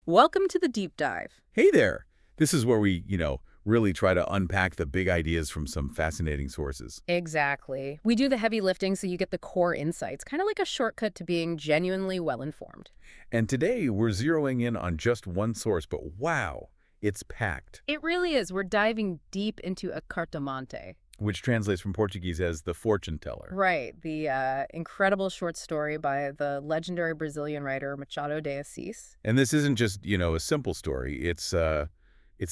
Welcome to the deep dive. Hey there! This is where we, really try to unpack the big ideas from some fascinating sources. Exactly. We do the heavy lifting so you get the core insights, kind of like a shortcut to being genuinely well-informed. And today, we're zeroing in on just one source, but wow, it's packed. It really is. We're diving deep into a Cartomante. Which translates from Portuguese as the fortune teller. Right, the incredible short story by the legendary Brazilian writer Machado de Assis. And this isn't just, a simple story. It's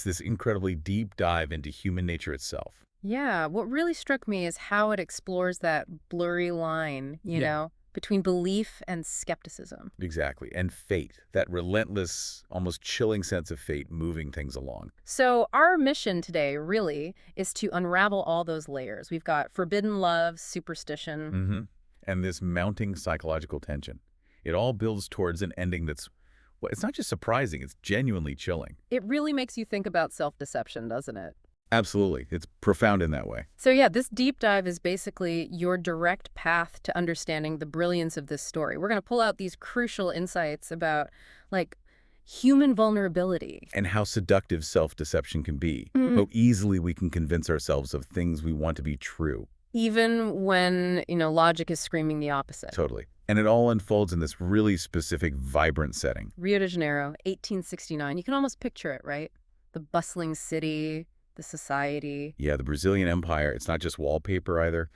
this incredibly deep dive into human nature itself. Yeah, what really struck me is how it explores that blurry line, Yeah. between belief and skepticism. Exactly. And fate, that relentless, almost chilling sense of fate moving things along. So our mission today really is to unravel all those layers. We've got forbidden love, superstition. Mm-hmm. And this mounting psychological tension. It all builds towards an ending that's, well, it's not just surprising, it's genuinely chilling. It really makes you think about self-deception, doesn't it? Absolutely. It's profound in that way. So yeah, this deep dive is basically your direct path to understanding the brilliance of this story. We're going to pull out these crucial insights about, like, human vulnerability. And how seductive self-deception can be. Mm. How easily we can convince ourselves of things we want to be true. Even when, logic is screaming the opposite. Totally. And it all unfolds in this really specific, vibrant setting. Rio de Janeiro, 1869. You can almost picture it, right? The bustling city, the society. Yeah, the Brazilian Empire, it's not just wallpaper either.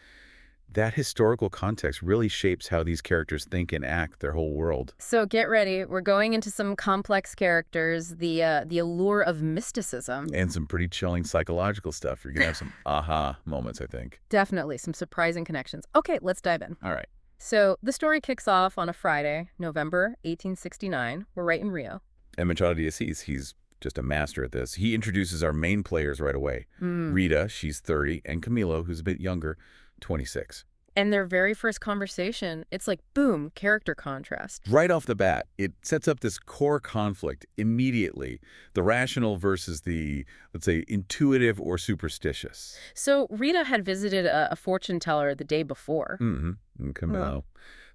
That historical context really shapes how these characters think and act their whole world. So get ready. We're going into some complex characters, the allure of mysticism. And some pretty chilling psychological stuff. You're going to have some aha moments, I think. Definitely some surprising connections. Okay, let's dive in. All right. So the story kicks off on a Friday, November 1869. We're right in Rio. And Machado de Assis, he's just a master at this. He introduces our main players right away. Mm. Rita, she's 30, and Camilo, who's a bit younger, 26. And their very first conversation, it's like, boom, character contrast. Right off the bat, it sets up this core conflict immediately, the rational versus the, let's say, intuitive or superstitious. So Rita had visited a fortune teller the day before. Mm-hmm. And Camilo.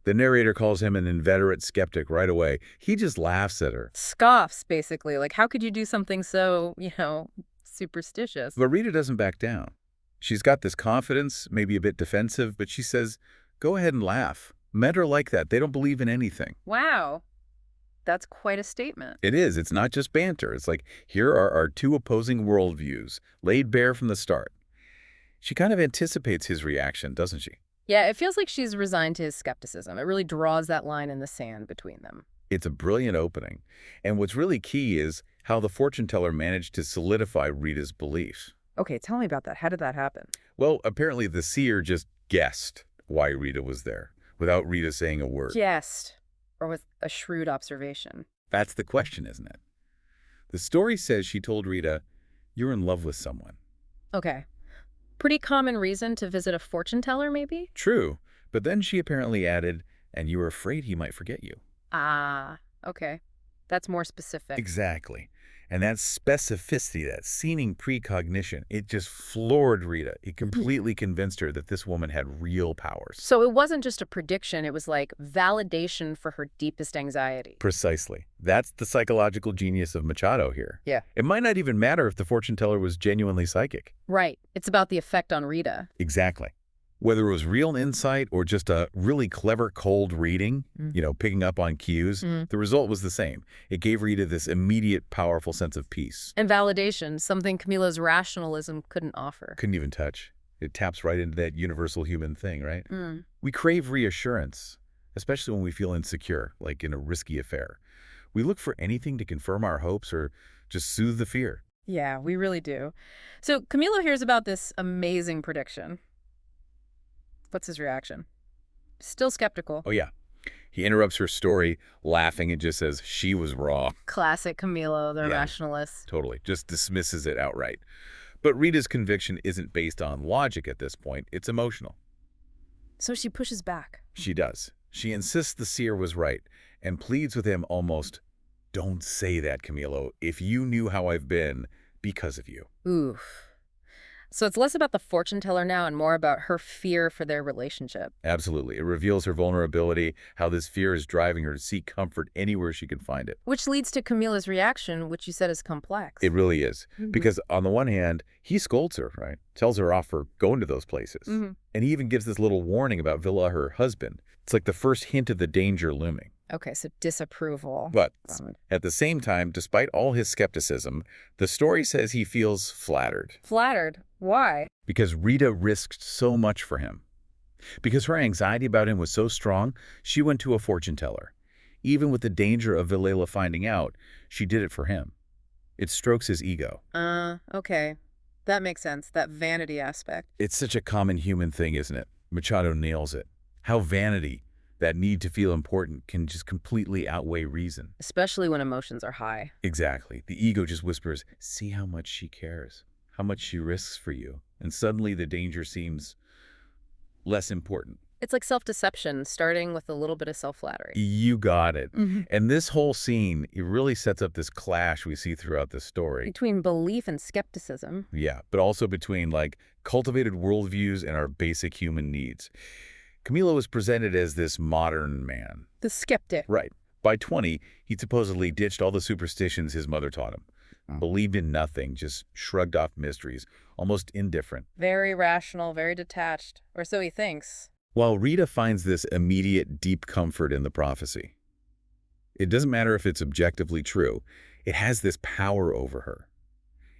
The narrator calls him an inveterate skeptic right away. He just laughs at her. Scoffs, basically. Like, how could you do something so, superstitious? But Rita doesn't back down. She's got this confidence, maybe a bit defensive, but she says, go ahead and laugh. Men are like that. They don't believe in anything. Wow. That's quite a statement. It is. It's not just banter. It's like, here are our two opposing worldviews, laid bare from the start. She kind of anticipates his reaction, doesn't she? Yeah, it feels like she's resigned to his skepticism. It really draws that line in the sand between them. It's a brilliant opening. And what's really key is how the fortune teller managed to solidify Rita's beliefs. Okay, tell me about that. How did that happen? Well, apparently the seer just guessed why Rita was there, without Rita saying a word. Guessed, or with a shrewd observation. That's the question, isn't it? The story says she told Rita, you're in love with someone. Okay. Pretty common reason to visit a fortune teller, maybe? True, but then she apparently added, and you were afraid he might forget you. Ah, okay. That's more specific. Exactly. And that specificity, that seeming precognition, it just floored Rita. It completely convinced her that this woman had real powers. So it wasn't just a prediction, it was like validation for her deepest anxiety. Precisely. That's the psychological genius of Machado here. Yeah. It might not even matter if the fortune teller was genuinely psychic. Right. It's about the effect on Rita. Exactly. Whether it was real insight or just a really clever cold reading, picking up on cues, the result was the same. It gave Rita this immediate, powerful sense of peace. And validation, something Camilo's rationalism couldn't offer. Couldn't even touch. It taps right into that universal human thing, right? We crave reassurance, especially when we feel insecure, like in a risky affair. We look for anything to confirm our hopes or just soothe the fear. Yeah, we really do. So Camilo hears about this amazing prediction. What's his reaction? Still skeptical. Oh, yeah. He interrupts her story, laughing, and just says she was wrong. Classic Camilo, the rationalist. Totally. Just dismisses it outright. But Rita's conviction isn't based on logic at this point. It's emotional. So she pushes back. She does. She insists the seer was right and pleads with him almost, don't say that, Camilo. If you knew how I've been, because of you. Oof. So it's less about the fortune teller now and more about her fear for their relationship. Absolutely. It reveals her vulnerability, how this fear is driving her to seek comfort anywhere she can find it. Which leads to Camila's reaction, which you said is It complex. really is. Hmm. Because on the one hand, he scolds her, right? Tells her off for going to those places. Hmm. And he even gives this little warning about Villa, her husband. It's like the first hint of the danger looming. Okay, so disapproval. But Valid. at the same time, despite all his skepticism, the story says he feels flattered Flattered. Why? because Rita risked so much for him. Because her anxiety about him was so strong, she went to a fortune teller. Even with the danger of Vilela finding out, she did it for him. It strokes his ego. Okay. That makes sense. That vanity aspect. It's such a common human thing, isn't it? Machado nails it. How vanity, that need to feel important, can just completely outweigh reason. Especially when emotions are high. Exactly. The ego just whispers, see how much she cares, how much she risks for you. And suddenly the danger seems less important. It's like self-deception, starting with a little bit of self-flattery. You got it. Hmm. And this whole scene, it really sets up this clash we see throughout the story. Between belief and skepticism. Yeah, but also between like cultivated worldviews and our basic human needs. Camilo was presented as this modern man. The skeptic. Right. By 20, he'd supposedly ditched all the superstitions his mother taught him. Believed in nothing, just shrugged off mysteries, almost indifferent. Very rational, very detached. Or so he thinks. While Rita finds this immediate, deep comfort in the prophecy. It doesn't matter if it's objectively true. It has this power over her.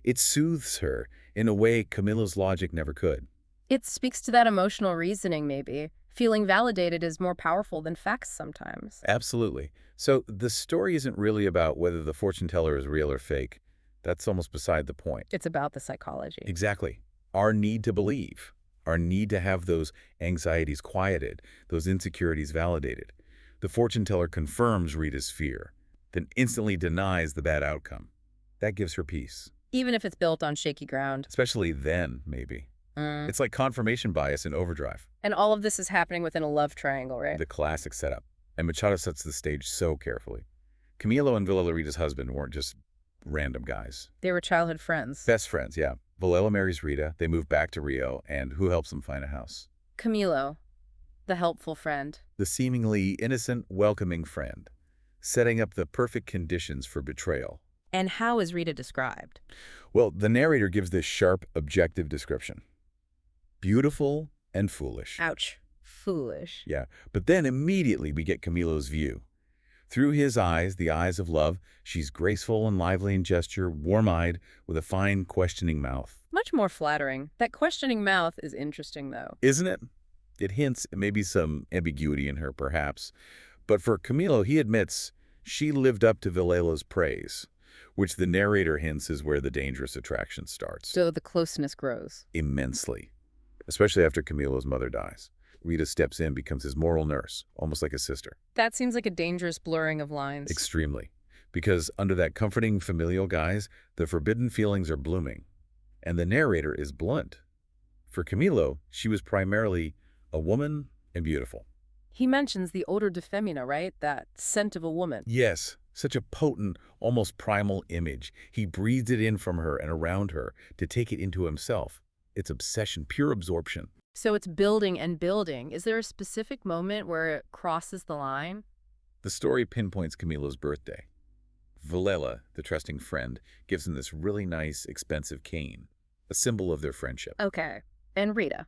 It soothes her in a way Camilo's logic never could. It speaks to that emotional reasoning, maybe. Feeling validated is more powerful than facts sometimes. Absolutely. So the story isn't really about whether the fortune teller is real or fake. That's almost beside the point. It's about the psychology. Exactly. Our need to believe, our need to have those anxieties quieted, those insecurities validated. The fortune teller confirms Rita's fear, then instantly denies the bad outcome. That gives her peace. Even if it's built on shaky ground. Especially then, maybe. It's like confirmation bias in overdrive. And all of this is happening within a love triangle, right? The classic setup. And Machado sets the stage so carefully. Camilo and Villa Rita's husband weren't just random guys. They were childhood friends. Best friends, yeah. Villela marries Rita, they move back to Rio, and who helps them find a house? Camilo, the helpful friend. The seemingly innocent, welcoming friend, setting up the perfect conditions for betrayal. And how is Rita described? Well, the narrator gives this sharp, objective description. Beautiful and foolish. Ouch. Foolish. Yeah, but then immediately we get Camilo's view. Through his eyes, the eyes of love, she's graceful and lively in gesture, warm-eyed, with a fine, questioning mouth. Much more flattering. That questioning mouth is interesting, though. Isn't it? It hints at maybe some ambiguity in her, perhaps. But for Camilo, he admits she lived up to Villela's praise, which the narrator hints is where the dangerous attraction starts. So the closeness grows. Immensely. Especially after Camilo's mother dies. Rita steps in, becomes his moral nurse, almost like a sister. That seems like a dangerous blurring of lines. Extremely. Because under that comforting familial guise, the forbidden feelings are blooming. And the narrator is blunt. For Camilo, she was primarily a woman and beautiful. He mentions the odor de femina, right? That scent of a woman. Yes, such a potent, almost primal image. He breathed it in from her and around her to take it into himself. It's obsession, pure absorption. So it's building and building. Is there a specific moment where it crosses the line? The story pinpoints Camilo's birthday. Villela, the trusting friend, gives him this really nice, expensive cane, a symbol of their friendship. Okay. And Rita?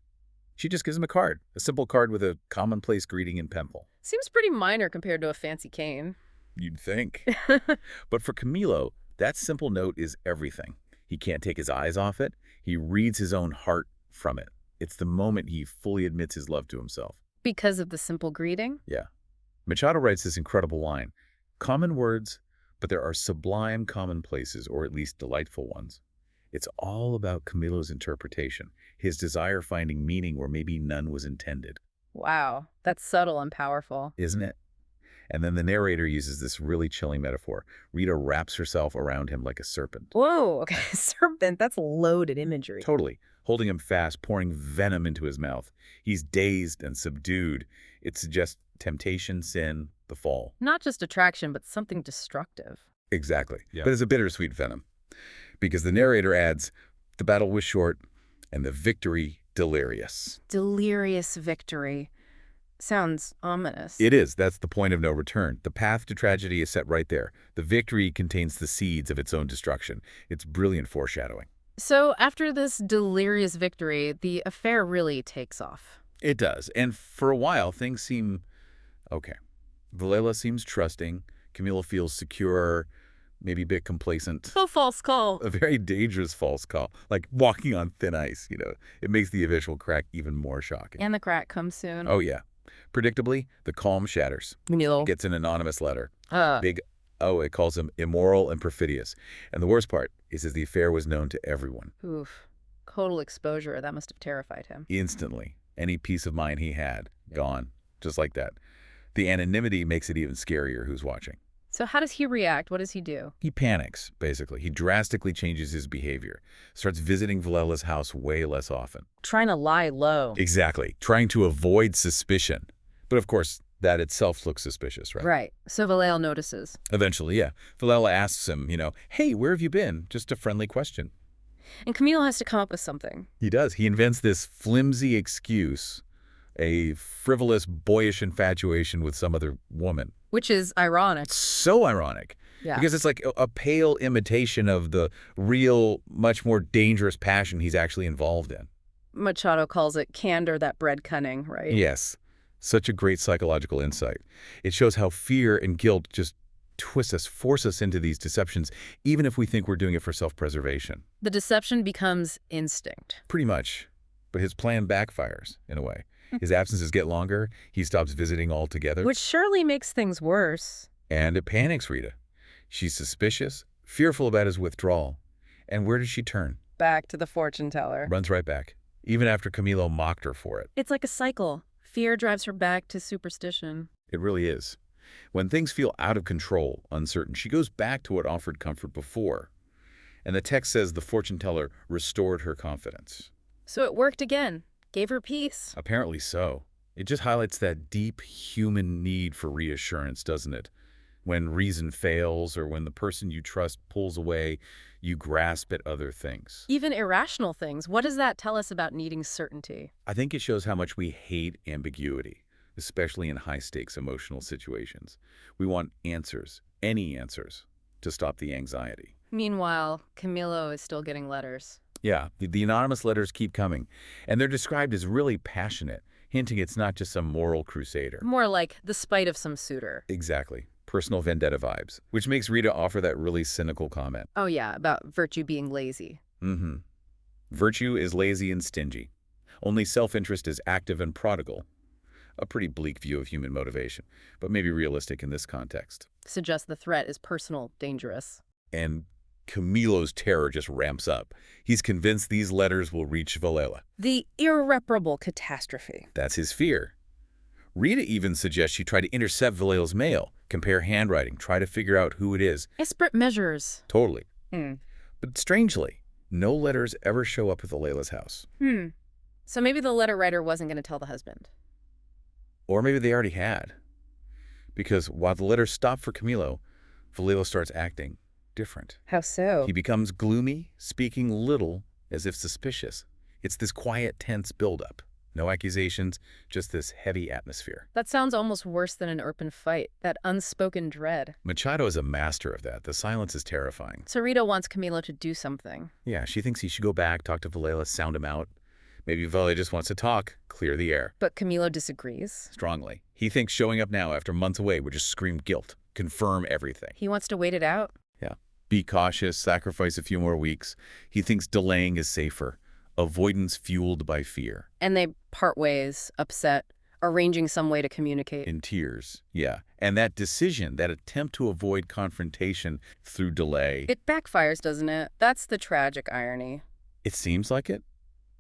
She just gives him a card, a simple card with a commonplace greeting in pencil. Seems pretty minor compared to a fancy cane. You'd think. But for Camilo, that simple note is everything. He can't take his eyes off it. He reads his own heart from it. It's the moment he fully admits his love to himself. Because of the simple greeting? Yeah. Machado writes this incredible line. Common words, but there are sublime commonplaces, or at least delightful ones. It's all about Camilo's interpretation, his desire finding meaning where maybe none was intended. Wow, that's subtle and powerful. Isn't it? And then the narrator uses this really chilling metaphor. Rita wraps herself around him like a serpent. Whoa, okay, serpent, that's loaded imagery. Totally. Holding him fast, pouring venom into his mouth. He's dazed and subdued. It suggests temptation, sin, the fall. Not just attraction, but something destructive. Exactly. Yeah. But it's a bittersweet venom. Because the narrator adds, the battle was short, And the victory delirious. Delirious victory. Sounds ominous. It is. That's the point of no return. The path to tragedy is set right there. The victory contains the seeds of its own destruction. It's brilliant foreshadowing. So after this delirious victory, the affair really takes off. It does. And for a while, things seem okay. Vilela seems trusting. Camilo feels secure, maybe a bit complacent. A false call. A very dangerous false call, like walking on thin ice, you know. It makes the eventual crack even more shocking. And the crack comes soon. Oh, yeah. Predictably, the calm shatters. Camilo Gets an anonymous letter. Big. It calls him immoral and perfidious. And the worst part is the affair was known to everyone. Oof. Total exposure. That must have terrified him. Instantly. Any peace of mind he had, gone. Just like that. The anonymity makes it even scarier who's watching. So how does he react? What does he do? He panics, basically. He drastically changes his behavior. Starts visiting Vilela's house way less often. Trying to lie low. Exactly. Trying to avoid suspicion. But of course, that itself looks suspicious, right? Right. So Vilela notices. Eventually, yeah. Vilela asks him, hey, where have you been? Just a friendly question. And Camilo has to come up with something. He does. He invents this flimsy excuse, a frivolous, boyish infatuation with some other woman. Which is ironic. So ironic. Yeah. Because it's like a pale imitation of the real, much more dangerous passion he's actually involved in. Machado calls it candor that bred cunning, right? Yes. Such a great psychological insight. It shows how fear and guilt just twist us, force us into these deceptions, even if we think we're doing it for self-preservation. The deception becomes instinct. Pretty much. But his plan backfires, in a way. His absences get longer. He stops visiting altogether. Which surely makes things worse. And it panics Rita. She's suspicious, fearful about his withdrawal. And where does she turn? Back to the fortune teller. Runs right back, even after Camilo mocked her for it. It's like a cycle. Fear drives her back to superstition. It really is. When things feel out of control, uncertain, she goes back to what offered comfort before. And the text says the fortune teller restored her confidence. So it worked again. Gave her peace. Apparently so. It just highlights that deep human need for reassurance, doesn't it? When reason fails or when the person you trust pulls away, you grasp at other things. Even irrational things. What does that tell us about needing certainty? I think it shows how much we hate ambiguity, especially in high-stakes emotional situations. We want answers, any answers, to stop the anxiety. Meanwhile, Camilo is still getting letters. Yeah, the anonymous letters keep coming, and they're described as really passionate, hinting it's not just some moral crusader. More like the spite of some suitor. Exactly. Personal vendetta vibes, which makes Rita offer that really cynical comment. Oh yeah, about virtue being lazy. Mm-hmm. Virtue is lazy and stingy. Only self-interest is active and prodigal. A pretty bleak view of human motivation, but maybe realistic in this context. Suggests the threat is personal, dangerous. And Camilo's terror just ramps up. He's convinced these letters will reach Vilela. The irreparable catastrophe. That's his fear. Rita even suggests she try to intercept Vilela's mail, compare handwriting, try to figure out who it is. Desperate measures. Totally. But strangely, no letters ever show up at Vilela's house. So maybe the letter writer wasn't going to tell the husband. Or maybe they already had. Because while the letters stop for Camilo, Vilela starts acting different. How so? He becomes gloomy, speaking little, as if suspicious. It's this quiet, tense buildup. No accusations, just this heavy atmosphere. That sounds almost worse than an open fight, that unspoken dread. Machado is a master of that. The silence is terrifying. So Rita wants Camilo to do something. Yeah, she thinks he should go back, talk to Vilela, sound him out. Maybe Vilela just wants to talk, clear the air. But Camilo disagrees. Strongly. He thinks showing up now after months away would just scream guilt, confirm everything. He wants to wait it out. Yeah. Be cautious, sacrifice a few more weeks. He thinks delaying is safer. Avoidance fueled by fear. And they part ways, upset, arranging some way to communicate. In tears, yeah. And that decision, that attempt to avoid confrontation through delay. It backfires, doesn't it? That's the tragic irony. It seems like it.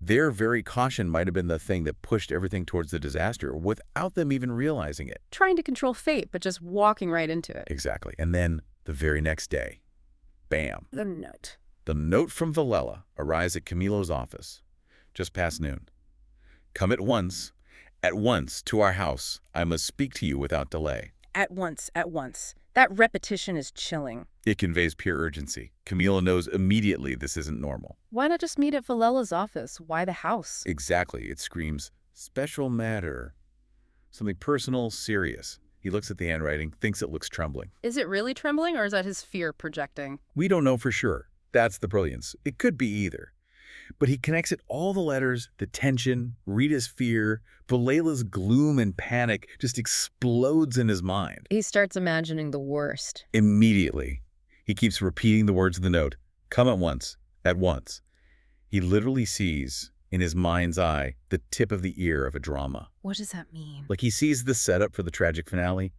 Their very caution might have been the thing that pushed everything towards the disaster without them even realizing it. Trying to control fate, but just walking right into it. Exactly. And then the very next day, bam. The note. The note from Vilela arrives at Camilo's office, just past noon. Come at once, to our house. I must speak to you without delay. At once, at once. That repetition is chilling. It conveys pure urgency. Camila knows immediately this isn't normal. Why not just meet at Villela's office? Why the house? Exactly. It screams, special matter. Something personal, serious. He looks at the handwriting, thinks it looks trembling. Is it really trembling, or is that his fear projecting? We don't know for sure. That's the brilliance. It could be either. But he connects it all the letters, the tension, Rita's fear, Villela's gloom and panic just explodes in his mind. He starts imagining the worst. Immediately. He keeps repeating the words of the note. Come at once. At once. He literally sees, in his mind's eye, the tip of the ear of a drama. What does that mean? Like he sees the setup for the tragic finale.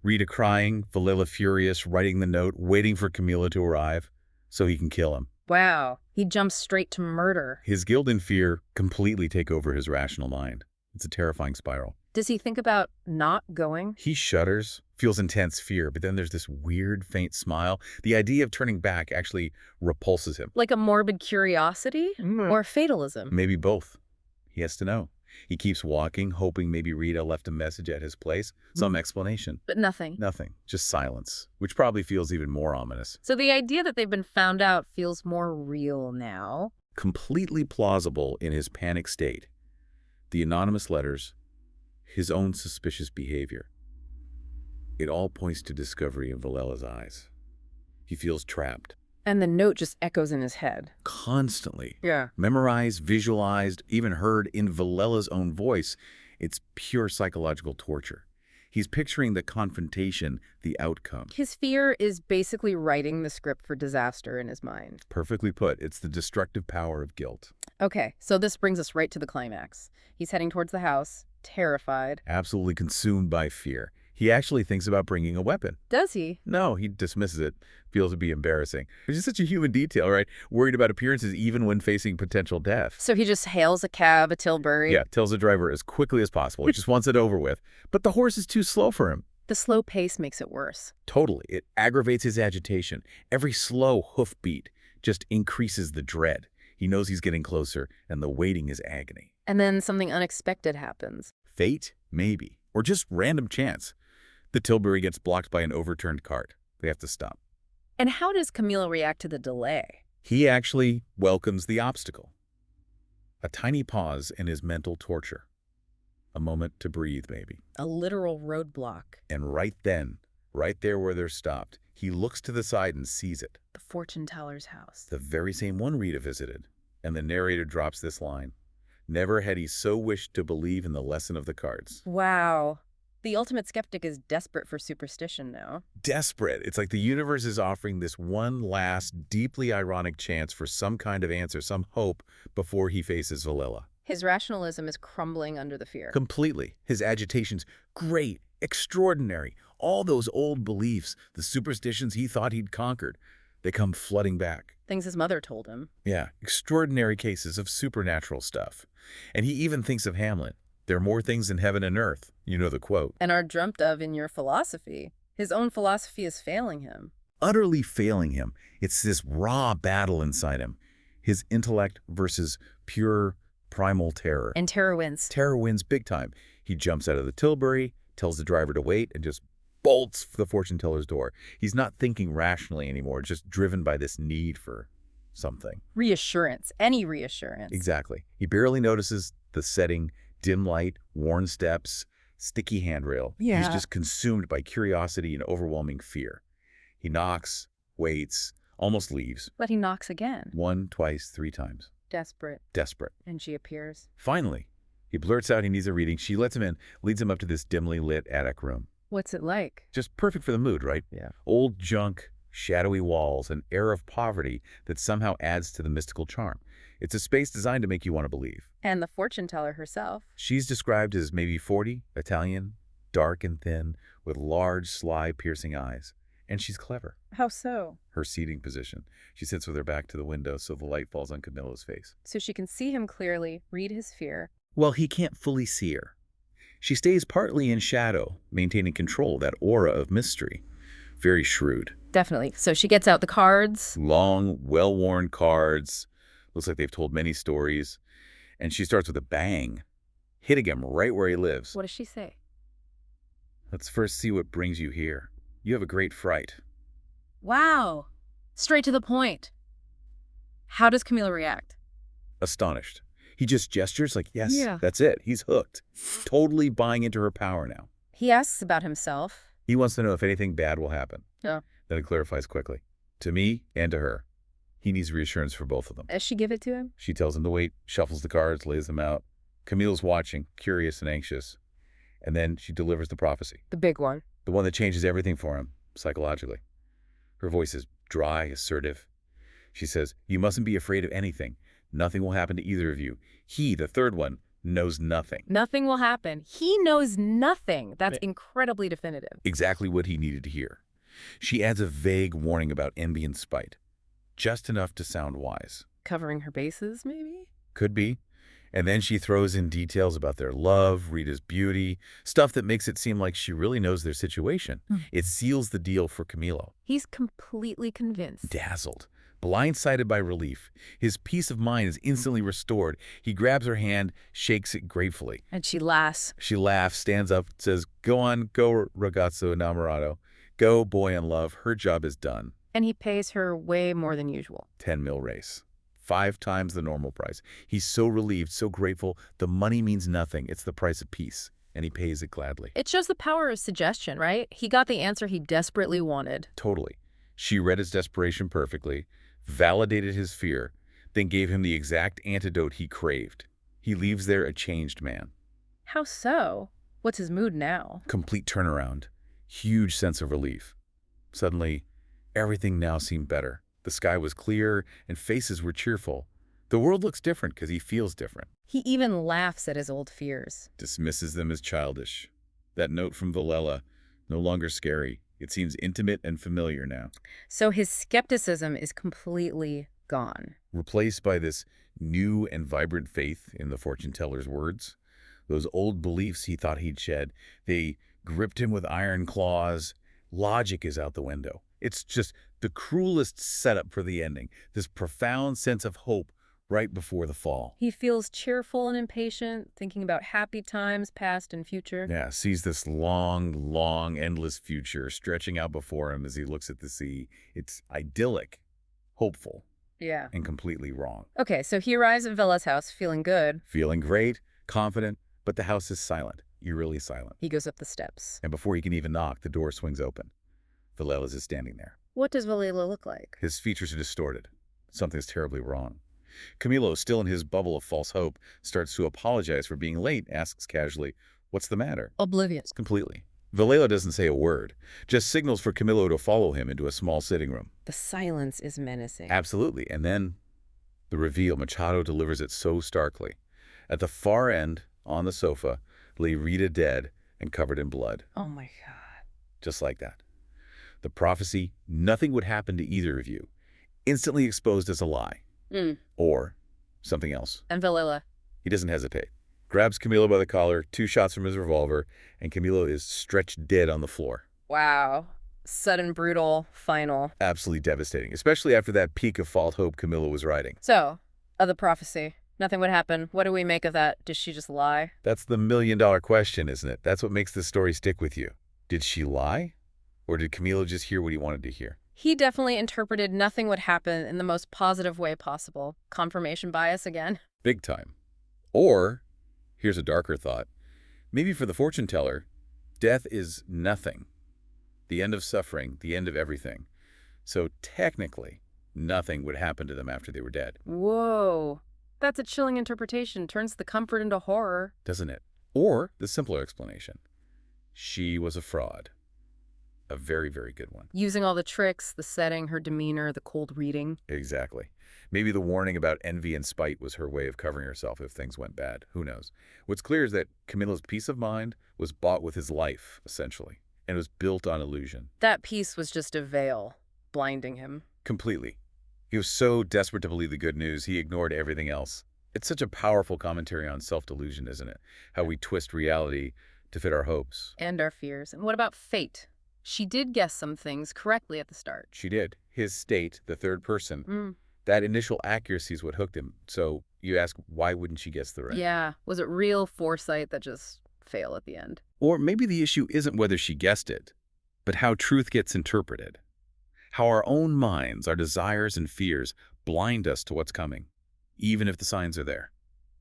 Rita crying, Villela furious, writing the note, waiting for Camila to arrive so he can kill him. Wow. He jumps straight to murder. His guilt and fear completely take over his rational mind. It's a terrifying spiral. Does he think about not going? He shudders, feels intense fear, but then there's this weird, faint smile. The idea of turning back actually repulses him. Like a morbid curiosity? Or fatalism? Maybe both. He has to know. He keeps walking, hoping maybe Rita left a message at his place. Some explanation. But nothing. Nothing. Just silence, which probably feels even more ominous. So the idea that they've been found out feels more real now. Completely plausible in his panic state. The anonymous letters, his own suspicious behavior. It all points to discovery in Villela's eyes. He feels trapped. And the note just echoes in his head. Constantly. Yeah. Memorized, visualized, even heard in Villela's own voice. It's pure psychological torture. He's picturing the confrontation, the outcome. His fear is basically writing the script for disaster in his mind. Perfectly put. It's the destructive power of guilt. Okay, so this brings us right to the climax. He's heading towards the house, terrified. Absolutely consumed by fear. He actually thinks about bringing a weapon. Does he? No, he dismisses it. Feels it be embarrassing. Which is such a human detail, right? Worried about appearances even when facing potential death. So he just hails a cab at Tilbury? Yeah, tells the driver as quickly as possible. He just wants it over with. But the horse is too slow for him. The slow pace makes it worse. Totally. It aggravates his agitation. Every slow hoofbeat just increases the dread. He knows he's getting closer, and the waiting is agony. And then something unexpected happens. Fate? Maybe. Or just random chance. The Tilbury gets blocked by an overturned cart. They have to stop. And how does Camilo react to the delay? He actually welcomes the obstacle. A tiny pause in his mental torture. A moment to breathe, maybe. A literal roadblock. And right then, right there where they're stopped, he looks to the side and sees it. The fortune teller's house. The very same one Rita visited. And the narrator drops this line. Never had he so wished to believe in the lesson of the cards. Wow. The ultimate skeptic is desperate for superstition now. Desperate. It's like the universe is offering this one last, deeply ironic chance for some kind of answer, some hope, before he faces Villela. His rationalism is crumbling under the fear. Completely. His agitation's great, extraordinary. All those old beliefs, the superstitions he thought he'd conquered, they come flooding back. Things his mother told him. Yeah, extraordinary cases of supernatural stuff. And he even thinks of Hamlet. There are more things in heaven and earth. You know the quote. And are dreamt of in your philosophy. His own philosophy is failing him. Utterly failing him. It's this raw battle inside him. His intellect versus pure primal terror. And terror wins. Terror wins big time. He jumps out of the Tilbury, tells the driver to wait, and just bolts for the fortune teller's door. He's not thinking rationally anymore, just driven by this need for something. Reassurance. Any reassurance. Exactly. He barely notices the setting, dim light, worn steps, sticky handrail. Yeah. He's just consumed by curiosity and overwhelming fear. He knocks, waits, almost leaves. But he knocks again. 1, twice, 3 times. Desperate. Desperate. And she appears. Finally, he blurts out he needs a reading. She lets him in, leads him up to this dimly lit attic room. What's it like? Just perfect for the mood, right? Yeah. Old junk, shadowy walls, an air of poverty that somehow adds to the mystical charm. It's a space designed to make you want to believe. And the fortune teller herself. She's described as maybe 40, Italian, dark and thin, with large, sly, piercing eyes. And she's clever. How so? Her seating position. She sits with her back to the window so the light falls on Camilla's face. So she can see him clearly, read his fear. Well, he can't fully see her. She stays partly in shadow, maintaining control of that aura of mystery. Very shrewd. Definitely. So she gets out the cards. Long, well-worn cards. Looks like they've told many stories. And she starts with a bang, hitting him right where he lives. What does she say? Let's first see what brings you here. You have a great fright. Wow. Straight to the point. How does Camilo react? Astonished. He just gestures like, yes, Yeah. that's it. He's hooked. Totally buying into her power now. He asks about himself. He wants to know if anything bad will happen. Yeah. Then it clarifies quickly. To me and to her. He needs reassurance for both of them. Does she give it to him? She tells him to wait, shuffles the cards, lays them out. Camille's watching, curious and anxious. And then she delivers the prophecy. The big one. The one that changes everything for him, psychologically. Her voice is dry, assertive. She says, you mustn't be afraid of anything. Nothing will happen to either of you. He, the third one, knows nothing. Nothing will happen. He knows nothing. That's incredibly definitive. Exactly what he needed to hear. She adds a vague warning about envy and spite. Just enough to sound wise. Covering her bases, maybe? Could be. And then she throws in details about their love, Rita's beauty, stuff that makes it seem like she really knows their situation. It seals the deal for Camilo. He's completely convinced. Dazzled, blindsided by relief. His peace of mind is instantly restored. He grabs her hand, shakes it gratefully. And she laughs. She laughs, stands up, says, go on, go ragazzo enamorado. Go, boy in love. Her job is done. And he pays her way more than usual. 10 mil race. 5 times the normal price. He's so relieved, so grateful. The money means nothing. It's the price of peace. And he pays it gladly. It shows the power of suggestion, right? He got the answer he desperately wanted. Totally. She read his desperation perfectly, validated his fear, then gave him the exact antidote he craved. He leaves there a changed man. How so? What's his mood now? Complete turnaround. Huge sense of relief. Suddenly, everything now seemed better. The sky was clear and faces were cheerful. The world looks different because he feels different. He even laughs at his old fears. Dismisses them as childish. That note from Villela, no longer scary. It seems intimate and familiar now. So his skepticism is completely gone. Replaced by this new and vibrant faith in the fortune teller's words. Those old beliefs he thought he'd shed, they gripped him with iron claws. Logic is out the window. It's just the cruelest setup for the ending. This profound sense of hope right before the fall. He feels cheerful and impatient, thinking about happy times, past and future. Yeah, sees this long, endless future stretching out before him as he looks at the sea. It's idyllic, hopeful, Yeah. and completely wrong. Okay, so he arrives at Villa's house feeling good. Feeling great, confident, but the house is silent, eerily silent. He goes up the steps. And before he can even knock, the door swings open. Villela's is standing there. What does Villela look like? His features are distorted. Something's terribly wrong. Camilo, still in his bubble of false hope, starts to apologize for being late, asks casually, what's the matter? Oblivious. Completely. Villela doesn't say a word, just signals for Camilo to follow him into a small sitting room. The silence is menacing. Absolutely. And then the reveal. Machado delivers it so starkly. At the far end, on the sofa, lay Rita dead and covered in blood. Oh my God. Just like that. The prophecy, nothing would happen to either of you, instantly exposed as a lie. Or something else. And Villela. He doesn't hesitate. Grabs Camilo by the collar, 2 shots from his revolver, and Camilo is stretched dead on the floor. Wow. Sudden, brutal, final. Absolutely devastating, especially after that peak of false hope Camilo was riding. So, of the prophecy, nothing would happen. What do we make of that? Did she just lie? That's the million-dollar question, isn't it? That's what makes this story stick with you. Did she lie? Or did Camilo just hear what he wanted to hear? He definitely interpreted nothing would happen in the most positive way possible. Confirmation bias again. Big time. Or, here's a darker thought, maybe for the fortune teller, death is nothing. The end of suffering, the end of everything. So technically, nothing would happen to them after they were dead. Whoa. That's a chilling interpretation. Turns the comfort into horror. Doesn't it? Or the simpler explanation. She was a fraud. A very, very good one. Using all the tricks, the setting, her demeanor, the cold reading. Exactly. Maybe the warning about envy and spite was her way of covering herself if things went bad. Who knows? What's clear is that Camilo's peace of mind was bought with his life, essentially, and was built on illusion. That peace was just a veil, blinding him. Completely. He was so desperate to believe the good news, he ignored everything else. It's such a powerful commentary on self-delusion, isn't it? How we twist reality to fit our hopes. And our fears. And what about fate? She did guess some things correctly at the start. She did. His state, the third person, that initial accuracy is what hooked him. So you ask, why wouldn't she guess the right? Yeah. Was it real foresight that just failed at the end? Or maybe the issue isn't whether she guessed it. but how truth gets interpreted. How our own minds, our desires and fears blind us to what's coming, even if the signs are there.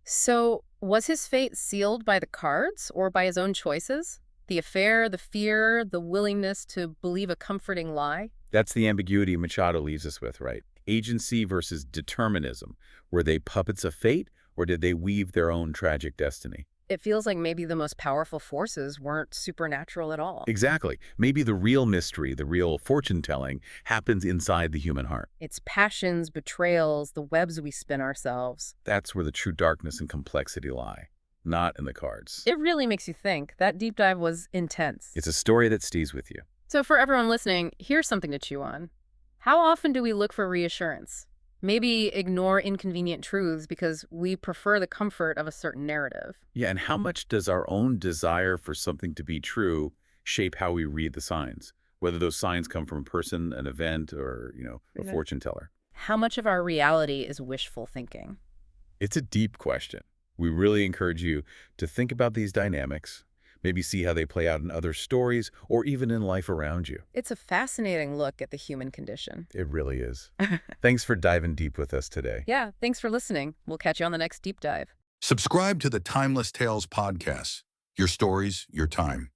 So, was his fate sealed by the cards or by his own choices? The affair, the fear, the willingness to believe a comforting lie? That's the ambiguity Machado leaves us with, right? Agency versus determinism. Were they puppets of fate, or did they weave their own tragic destiny? It feels like maybe the most powerful forces weren't supernatural at all. Exactly. Maybe the real mystery, the real fortune-telling, happens inside the human heart. It's passions, betrayals, the webs we spin ourselves. That's where the true darkness and complexity lie, not in the cards. It really makes you think. That deep dive was intense. It's a story that stays with you. So for everyone listening, here's something to chew on. How often do we look for reassurance? Maybe ignore inconvenient truths because we prefer the comfort of a certain narrative. Yeah, and how much does our own desire for something to be true shape how we read the signs? Whether those signs come from a person, an event, or, a Okay. fortune teller. How much of our reality is wishful thinking? It's a deep question. We really encourage you to think about these dynamics, maybe see how they play out in other stories or even in life around you. It's a fascinating look at the human condition. It really is. Thanks for diving deep with us today. Yeah, thanks for listening. We'll catch you on the next deep dive. Subscribe to the Timeless Tales podcast. Your stories, your time.